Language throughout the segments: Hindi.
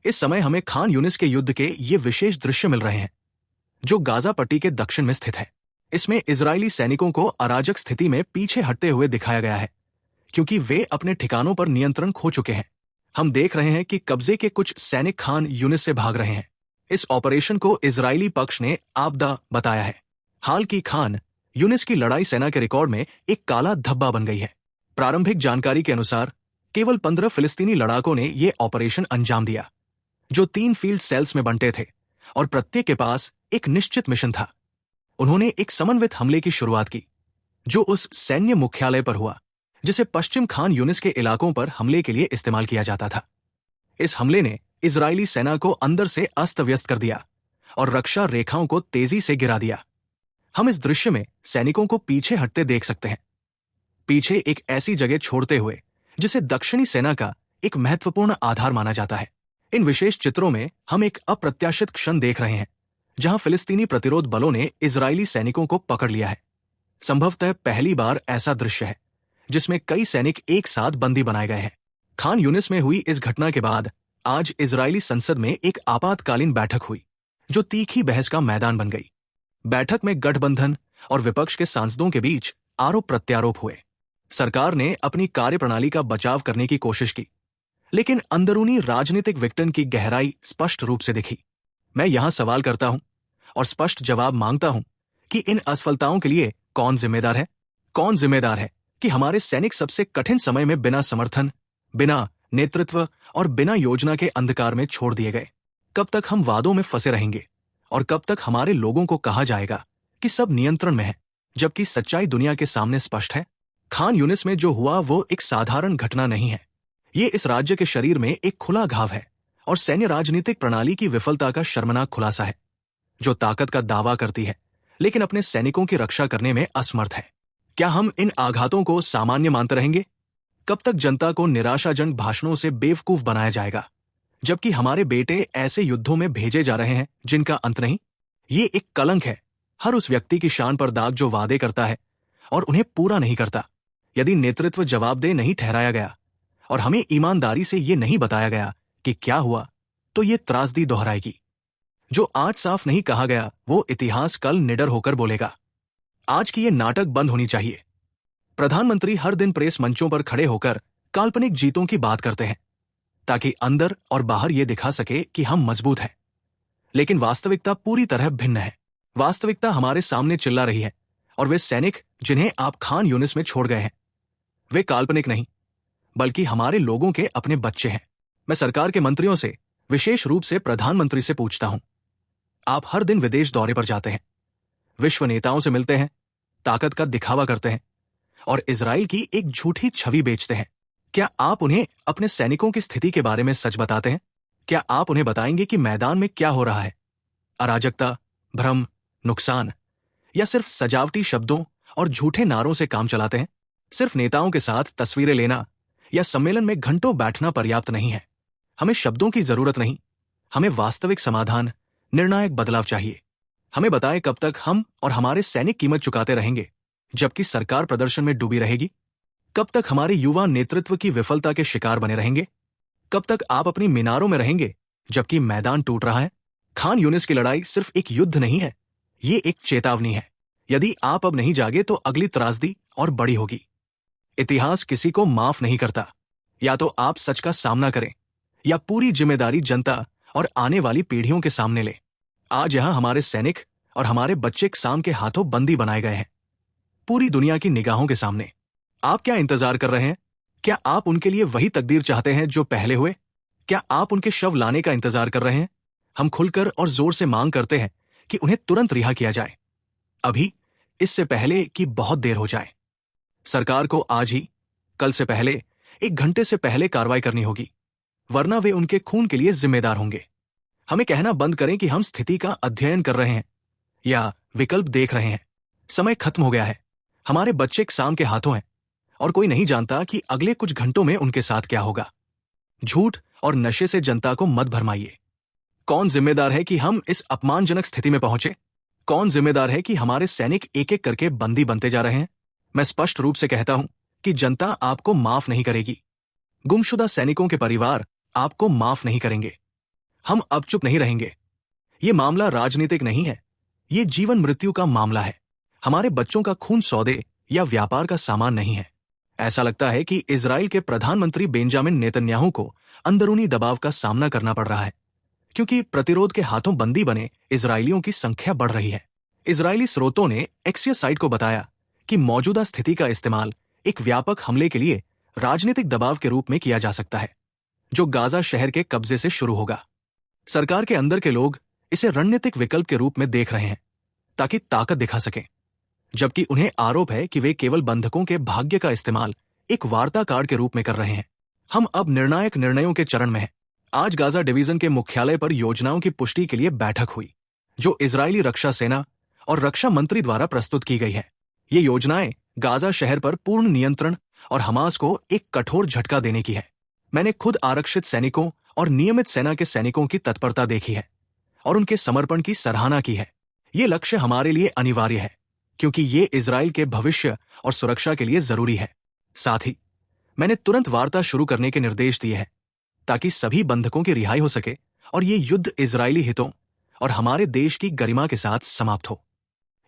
इस समय हमें खान यूनिस के युद्ध के ये विशेष दृश्य मिल रहे हैं, जो गाजा पट्टी के दक्षिण में स्थित है। इसमें इजरायली सैनिकों को अराजक स्थिति में पीछे हटते हुए दिखाया गया है, क्योंकि वे अपने ठिकानों पर नियंत्रण खो चुके हैं। हम देख रहे हैं कि कब्जे के कुछ सैनिक खान यूनिस से भाग रहे हैं। इस ऑपरेशन को इजरायली पक्ष ने आपदा बताया है। हाल की खान यूनिस की लड़ाई सेना के रिकॉर्ड में एक काला धब्बा बन गई है। प्रारंभिक जानकारी के अनुसार केवल 15 फिलिस्तीनी लड़ाकों ने यह ऑपरेशन अंजाम दिया, जो 3 फील्ड सेल्स में बंटे थे और प्रत्येक के पास एक निश्चित मिशन था। उन्होंने एक समन्वित हमले की शुरुआत की, जो उस सैन्य मुख्यालय पर हुआ जिसे पश्चिम खान यूनिस के इलाकों पर हमले के लिए इस्तेमाल किया जाता था। इस हमले ने इजरायली सेना को अंदर से अस्त व्यस्त कर दिया और रक्षा रेखाओं को तेजी से गिरा दिया। हम इस दृश्य में सैनिकों को पीछे हटते देख सकते हैं, पीछे एक ऐसी जगह छोड़ते हुए जिसे दक्षिणी सेना का एक महत्वपूर्ण आधार माना जाता है। इन विशेष चित्रों में हम एक अप्रत्याशित क्षण देख रहे हैं, जहां फिलिस्तीनी प्रतिरोध बलों ने इजरायली सैनिकों को पकड़ लिया है। संभवतः पहली बार ऐसा दृश्य है जिसमें कई सैनिक एक साथ बंदी बनाए गए हैं। खान यूनिस में हुई इस घटना के बाद आज इजरायली संसद में एक आपातकालीन बैठक हुई, जो तीखी बहस का मैदान बन गई। बैठक में गठबंधन और विपक्ष के सांसदों के बीच आरोप प्रत्यारोप हुए। सरकार ने अपनी कार्यप्रणाली का बचाव करने की कोशिश की, लेकिन अंदरूनी राजनीतिक विघटन की गहराई स्पष्ट रूप से दिखी। मैं यहां सवाल करता हूं और स्पष्ट जवाब मांगता हूं कि इन असफलताओं के लिए कौन जिम्मेदार है? कौन जिम्मेदार है कि हमारे सैनिक सबसे कठिन समय में बिना समर्थन, बिना नेतृत्व और बिना योजना के अंधकार में छोड़ दिए गए? कब तक हम वादों में फंसे रहेंगे और कब तक हमारे लोगों को कहा जाएगा कि सब नियंत्रण में है, जबकि सच्चाई दुनिया के सामने स्पष्ट है? खान यूनिस में जो हुआ वो एक साधारण घटना नहीं है। ये इस राज्य के शरीर में एक खुला घाव है और सैन्य राजनीतिक प्रणाली की विफलता का शर्मनाक खुलासा है, जो ताकत का दावा करती है लेकिन अपने सैनिकों की रक्षा करने में असमर्थ है। क्या हम इन आघातों को सामान्य मानते रहेंगे? कब तक जनता को निराशाजनक भाषणों से बेवकूफ बनाया जाएगा, जबकि हमारे बेटे ऐसे युद्धों में भेजे जा रहे हैं जिनका अंत नहीं? ये एक कलंक है हर उस व्यक्ति की शान पर दाग जो वादे करता है और उन्हें पूरा नहीं करता। यदि नेतृत्व जवाबदेह नहीं ठहराया गया और हमें ईमानदारी से ये नहीं बताया गया कि क्या हुआ, तो ये त्रासदी दोहराएगी। जो आज साफ नहीं कहा गया वो इतिहास कल निडर होकर बोलेगा। आज की ये नाटक बंद होनी चाहिए। प्रधानमंत्री हर दिन प्रेस मंचों पर खड़े होकर काल्पनिक जीतों की बात करते हैं, ताकि अंदर और बाहर ये दिखा सके कि हम मजबूत हैं। लेकिन वास्तविकता पूरी तरह भिन्न है। वास्तविकता हमारे सामने चिल्ला रही है, और वे सैनिक जिन्हें आप खान यूनिस में छोड़ गए हैं, वे काल्पनिक नहीं बल्कि हमारे लोगों के अपने बच्चे हैं। मैं सरकार के मंत्रियों से, विशेष रूप से प्रधानमंत्री से पूछता हूं, आप हर दिन विदेश दौरे पर जाते हैं, विश्व नेताओं से मिलते हैं, ताकत का दिखावा करते हैं और इजराइल की एक झूठी छवि बेचते हैं। क्या आप उन्हें अपने सैनिकों की स्थिति के बारे में सच बताते हैं? क्या आप उन्हें बताएंगे कि मैदान में क्या हो रहा है? अराजकता, भ्रम, नुकसान, या सिर्फ सजावटी शब्दों और झूठे नारों से काम चलाते हैं? सिर्फ नेताओं के साथ तस्वीरें लेना या सम्मेलन में घंटों बैठना पर्याप्त नहीं है। हमें शब्दों की जरूरत नहीं, हमें वास्तविक समाधान, निर्णायक बदलाव चाहिए। हमें बताएं कब तक हम और हमारे सैनिक कीमत चुकाते रहेंगे जबकि सरकार प्रदर्शन में डूबी रहेगी? कब तक हमारे युवा नेतृत्व की विफलता के शिकार बने रहेंगे? कब तक आप अपनी मीनारों में रहेंगे जबकि मैदान टूट रहा है? खान यूनिस की लड़ाई सिर्फ एक युद्ध नहीं है, ये एक चेतावनी है। यदि आप अब नहीं जागे तो अगली त्रासदी और बड़ी होगी। इतिहास किसी को माफ नहीं करता। या तो आप सच का सामना करें या पूरी जिम्मेदारी जनता और आने वाली पीढ़ियों के सामने ले। आज यहां हमारे सैनिक और हमारे बच्चे शाम के हाथों बंदी बनाए गए हैं, पूरी दुनिया की निगाहों के सामने। आप क्या इंतजार कर रहे हैं? क्या आप उनके लिए वही तकदीर चाहते हैं जो पहले हुए? क्या आप उनके शव लाने का इंतजार कर रहे हैं? हम खुलकर और जोर से मांग करते हैं कि उन्हें तुरंत रिहा किया जाए, अभी, इससे पहले कि बहुत देर हो जाए। सरकार को आज ही, कल से पहले, 1 घंटे से पहले कार्रवाई करनी होगी, वरना वे उनके खून के लिए जिम्मेदार होंगे। हमें कहना बंद करें कि हम स्थिति का अध्ययन कर रहे हैं या विकल्प देख रहे हैं। समय खत्म हो गया है। हमारे बच्चे शाम के हाथों हैं और कोई नहीं जानता कि अगले कुछ घंटों में उनके साथ क्या होगा। झूठ और नशे से जनता को मत भरमाइए। कौन जिम्मेदार है कि हम इस अपमानजनक स्थिति में पहुंचे? कौन जिम्मेदार है कि हमारे सैनिक एक एक करके बंदी बनते जा रहे हैं? मैं स्पष्ट रूप से कहता हूं कि जनता आपको माफ नहीं करेगी। गुमशुदा सैनिकों के परिवार आपको माफ नहीं करेंगे। हम अब चुप नहीं रहेंगे। ये मामला राजनीतिक नहीं है, ये जीवन मृत्यु का मामला है। हमारे बच्चों का खून सौदे या व्यापार का सामान नहीं है। ऐसा लगता है कि इजराइल के प्रधानमंत्री बेंजामिन नेतन्याहू को अंदरूनी दबाव का सामना करना पड़ रहा है, क्योंकि प्रतिरोध के हाथों बंदी बने इजरायलियों की संख्या बढ़ रही है। इजरायली स्रोतों ने एक्सियस साइट को बताया कि मौजूदा स्थिति का इस्तेमाल एक व्यापक हमले के लिए राजनीतिक दबाव के रूप में किया जा सकता है, जो गाजा शहर के कब्जे से शुरू होगा। सरकार के अंदर के लोग इसे रणनीतिक विकल्प के रूप में देख रहे हैं, ताकि ताकत दिखा सकें, जबकि उन्हें आरोप है कि वे केवल बंधकों के भाग्य का इस्तेमाल एक वार्ता कार्ड के रूप में कर रहे हैं। हम अब निर्णायक निर्णयों के चरण में हैं। आज गाजा डिवीजन के मुख्यालय पर योजनाओं की पुष्टि के लिए बैठक हुई, जो इजरायली रक्षा सेना और रक्षा मंत्री द्वारा प्रस्तुत की गई है। ये योजनाएं गाजा शहर पर पूर्ण नियंत्रण और हमास को एक कठोर झटका देने की है। मैंने खुद आरक्षित सैनिकों और नियमित सेना के सैनिकों की तत्परता देखी है और उनके समर्पण की सराहना की है। ये लक्ष्य हमारे लिए अनिवार्य है, क्योंकि ये इजराइल के भविष्य और सुरक्षा के लिए जरूरी है। साथ ही मैंने तुरंत वार्ता शुरू करने के निर्देश दिए हैं, ताकि सभी बंधकों की रिहाई हो सके और ये युद्ध इजरायली हितों और हमारे देश की गरिमा के साथ समाप्त हो।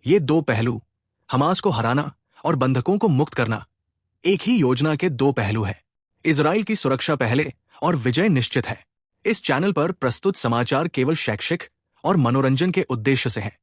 ये दो पहलू, हमास को हराना और बंधकों को मुक्त करना, एक ही योजना के दो पहलू हैं। इजराइल की सुरक्षा पहले और विजय निश्चित है। इस चैनल पर प्रस्तुत समाचार केवल शैक्षिक और मनोरंजन के उद्देश्य से हैं।